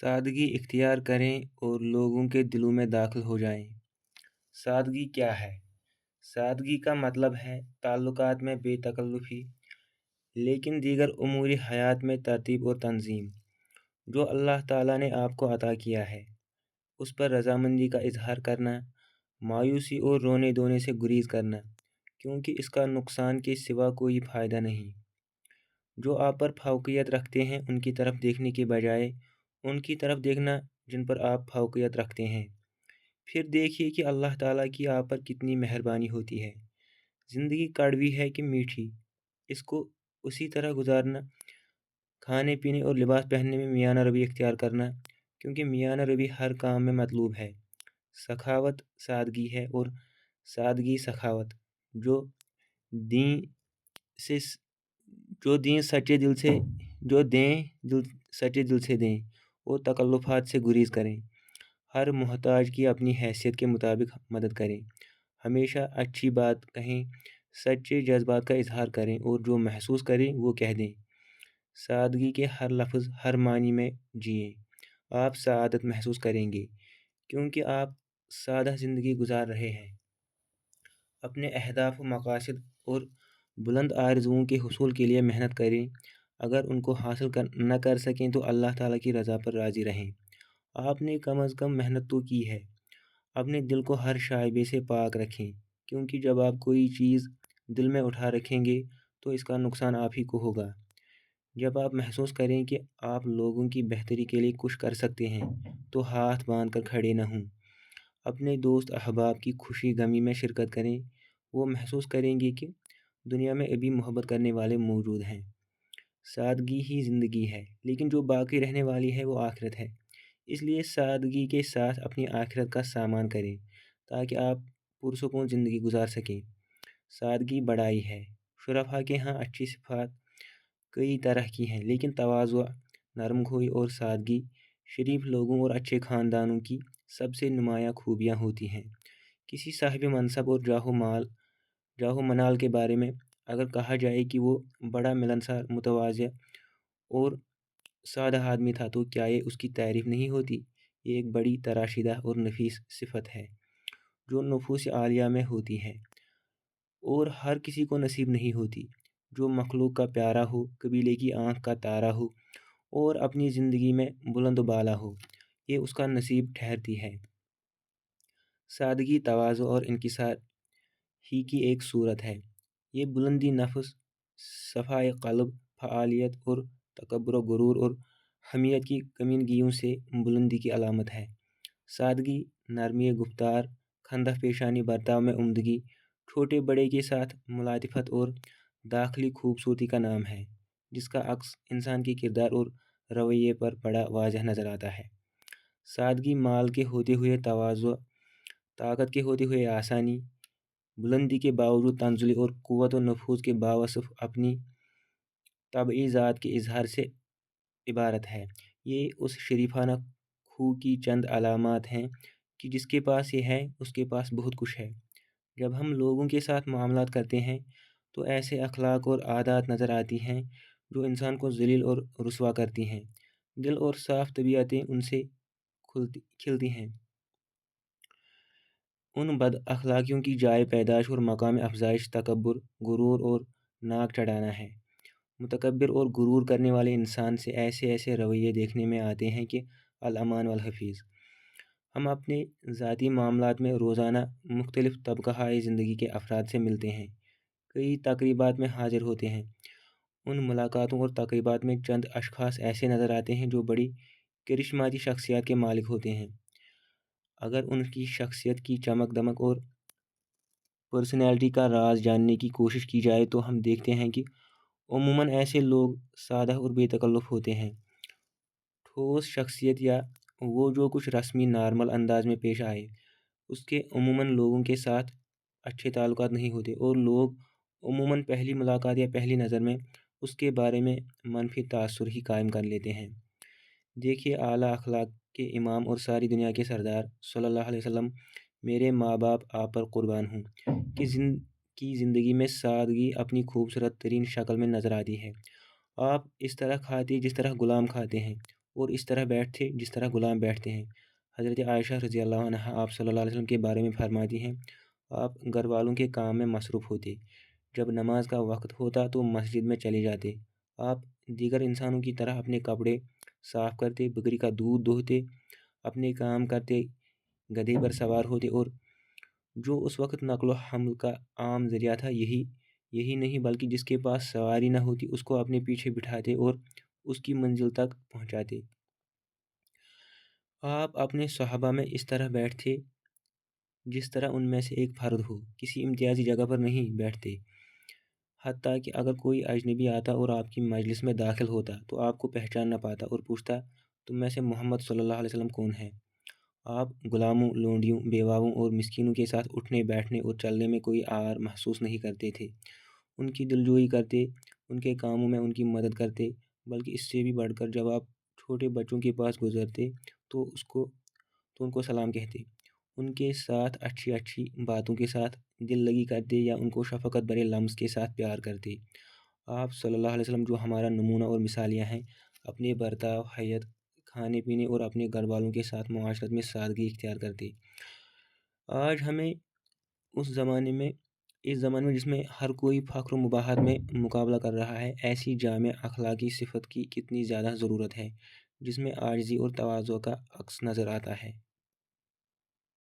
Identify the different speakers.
Speaker 1: سادگی اختیار کریں اور لوگوں کے دلوں میں داخل ہو جائیں۔ سادگی کیا ہے؟ سادگی کا مطلب ہے تعلقات میں بے تکلفی، لیکن دیگر امور حیات میں ترتیب اور تنظیم۔ جو اللہ تعالیٰ نے آپ کو عطا کیا ہے اس پر رضامندی کا اظہار کرنا، مایوسی اور رونے دھونے سے گریز کرنا، کیونکہ اس کا نقصان کے سوا کوئی فائدہ نہیں۔ جو آپ پر فوقیت رکھتے ہیں ان کی طرف دیکھنے کے بجائے ان کی طرف دیکھنا جن پر آپ فوقیت رکھتے ہیں۔ پھر دیکھیے کہ اللہ تعالیٰ کی آپ پر کتنی مہربانی ہوتی ہے۔ زندگی کڑوی ہے کہ میٹھی، اس کو اسی طرح گزارنا، کھانے پینے اور لباس پہننے میں میانہ روی اختیار کرنا، کیونکہ میانہ روی ہر کام میں مطلوب ہے۔ سخاوت سادگی ہے اور سادگی سخاوت۔ جو دین سے جو دین سچے دل سے جو دیں سچے دل سے دیں اور تکلفات سے گریز کریں۔ ہر محتاج کی اپنی حیثیت کے مطابق مدد کریں، ہمیشہ اچھی بات کہیں، سچے جذبات کا اظہار کریں اور جو محسوس کریں وہ کہہ دیں۔ سادگی کے ہر لفظ ہر معنی میں جئیں، آپ سعادت محسوس کریں گے، کیونکہ آپ سادہ زندگی گزار رہے ہیں۔ اپنے اہداف و مقاصد اور بلند آرزوؤں کے حصول کے لیے محنت کریں۔ اگر ان کو حاصل نہ کر سکیں تو اللہ تعالیٰ کی رضا پر راضی رہیں۔ آپ نے کم از کم محنت تو کی ہے۔ اپنے دل کو ہر شائبے سے پاک رکھیں، کیونکہ جب آپ کوئی چیز دل میں اٹھا رکھیں گے تو اس کا نقصان آپ ہی کو ہوگا۔ جب آپ محسوس کریں کہ آپ لوگوں کی بہتری کے لیے کچھ کر سکتے ہیں تو ہاتھ باندھ کر کھڑے نہ ہوں۔ اپنے دوست احباب کی خوشی غمی میں شرکت کریں، وہ محسوس کریں گے کہ دنیا میں ابھی محبت کرنے والے موجود ہیں۔ سادگی ہی زندگی ہے، لیکن جو باقی رہنے والی ہے وہ آخرت ہے۔ اس لیے سادگی کے ساتھ اپنی آخرت کا سامان کریں تاکہ آپ پرسکون زندگی گزار سکیں۔ سادگی بڑائی ہے۔ شرفاء کے ہاں اچھی صفات کئی طرح کی ہیں، لیکن تواضع، نرم خوئی اور سادگی شریف لوگوں اور اچھے خاندانوں کی سب سے نمایاں خوبیاں ہوتی ہیں۔ کسی صاحب منصب اور جاہ و منال کے بارے میں اگر کہا جائے کہ وہ بڑا ملنسار، متواضع اور سادہ آدمی تھا تو کیا یہ اس کی تعریف نہیں ہوتی؟ یہ ایک بڑی تراشیدہ اور نفیس صفت ہے جو نفوس عالیہ میں ہوتی ہے اور ہر کسی کو نصیب نہیں ہوتی۔ جو مخلوق کا پیارا ہو، قبیلے کی آنکھ کا تارا ہو اور اپنی زندگی میں بلند و بالا ہو، یہ اس کا نصیب ٹھہرتی ہے۔ سادگی، تواضع اور انکسار ہی کی ایک صورت ہے۔ یہ بلندی نفس، صفائے قلب، فعالیت اور تکبر و غرور اور حمیت کی کمینگیوں سے بلندی کی علامت ہے۔ سادگی، نرمی گفتار، خندہ پیشانی برتاؤ میں عمدگی، چھوٹے بڑے کے ساتھ ملاطفت اور داخلی خوبصورتی کا نام ہے، جس کا عکس انسان کے کردار اور رویے پر بڑا واضح نظر آتا ہے۔ سادگی، مال کے ہوتے ہوئے تواضع، طاقت کے ہوتے ہوئے آسانی، بلندی کے باوجود تنزلی اور قوت و نفوذ کے باوصف اپنی طبعی ذات کے اظہار سے عبارت ہے۔ یہ اس شریفانہ خو کی چند علامات ہیں کہ جس کے پاس یہ ہے اس کے پاس بہت کچھ ہے۔ جب ہم لوگوں کے ساتھ معاملات کرتے ہیں تو ایسے اخلاق اور عادات نظر آتی ہیں جو انسان کو ذلیل اور رسوا کرتی ہیں۔ دل اور صاف طبیعتیں ان سے کھلتی ہیں۔ ان بد اخلاقیوں کی جائے پیدائش اور مقام افزائش تکبر، غرور اور ناک چڑھانا ہے۔ متکبر اور غرور کرنے والے انسان سے ایسے رویے دیکھنے میں آتے ہیں کہ الامان والحفیظ۔ ہم اپنے ذاتی معاملات میں روزانہ مختلف طبقہ زندگی کے افراد سے ملتے ہیں، کئی تقریبات میں حاضر ہوتے ہیں۔ ان ملاقاتوں اور تقریبات میں چند اشخاص ایسے نظر آتے ہیں جو بڑی کرشماتی شخصیات کے مالک ہوتے ہیں۔ اگر ان کی شخصیت کی چمک دمک اور پرسنالٹی کا راز جاننے کی کوشش کی جائے تو ہم دیکھتے ہیں کہ عموماً ایسے لوگ سادہ اور بے تکلف ہوتے ہیں۔ ٹھوس شخصیت یا وہ جو کچھ رسمی نارمل انداز میں پیش آئے، اس کے عموماً لوگوں کے ساتھ اچھے تعلقات نہیں ہوتے اور لوگ عموماً پہلی ملاقات یا پہلی نظر میں اس کے بارے میں منفی تاثر ہی قائم کر لیتے ہیں۔ دیکھیے اعلیٰ اخلاق کے امام اور ساری دنیا کے سردار صلی اللہ علیہ وسلم، میرے ماں باپ آپ پر قربان ہوں، کی زندگی میں سادگی اپنی خوبصورت ترین شکل میں نظر آتی ہے۔ آپ اس طرح کھاتے جس طرح غلام کھاتے ہیں، اور اس طرح بیٹھتے جس طرح غلام بیٹھتے ہیں۔ حضرت عائشہ رضی اللہ عنہ آپ صلی اللہ علیہ وسلم کے بارے میں فرماتی ہیں، آپ گھر والوں کے کام میں مصروف ہوتے، جب نماز کا وقت ہوتا تو مسجد میں چلے جاتے، آپ دیگر انسانوں کی طرح اپنے کپڑے صاف کرتے، بکری کا دودھ دوہتے، اپنے کام کرتے، گدھے پر سوار ہوتے، اور جو اس وقت نقل و حمل کا عام ذریعہ تھا یہی نہیں بلکہ جس کے پاس سواری نہ ہوتی اس کو اپنے پیچھے بٹھاتے اور اس کی منزل تک پہنچاتے۔ آپ اپنے صحابہ میں اس طرح بیٹھتے جس طرح ان میں سے ایک فرد ہو، کسی امتیازی جگہ پر نہیں بیٹھتے۔ حتیٰ کہ اگر کوئی اجنبی آتا اور آپ کی مجلس میں داخل ہوتا تو آپ کو پہچان نہ پاتا اور پوچھتا، تم میں سے محمد صلی اللہ علیہ وسلم کون ہے؟ آپ غلاموں، لونڈیوں، بیواؤں اور مسکینوں کے ساتھ اٹھنے، بیٹھنے اور چلنے میں کوئی عار محسوس نہیں کرتے تھے۔ ان کی دلجوئی کرتے، ان کے کاموں میں ان کی مدد کرتے، بلکہ اس سے بھی بڑھ کر جب آپ چھوٹے بچوں کے پاس گزرتے تو ان کو سلام کہتے، ان کے ساتھ اچھی باتوں کے ساتھ دل لگی کرتے یا ان کو شفقت بھرے لمس کے ساتھ پیار کرتے۔ آپ صلی اللہ علیہ وسلم جو ہمارا نمونہ اور مثالیہ ہیں، اپنے برتاؤ، حیت، کھانے پینے اور اپنے گھر والوں کے ساتھ معاشرت میں سادگی اختیار کرتے۔ آج ہمیں اس زمانے میں جس میں ہر کوئی فخر و مباحث میں مقابلہ کر رہا ہے، ایسی جامع اخلاقی صفت کی کتنی زیادہ ضرورت ہے جس میں عاجزی اور تواضع کا عکس نظر آتا ہے۔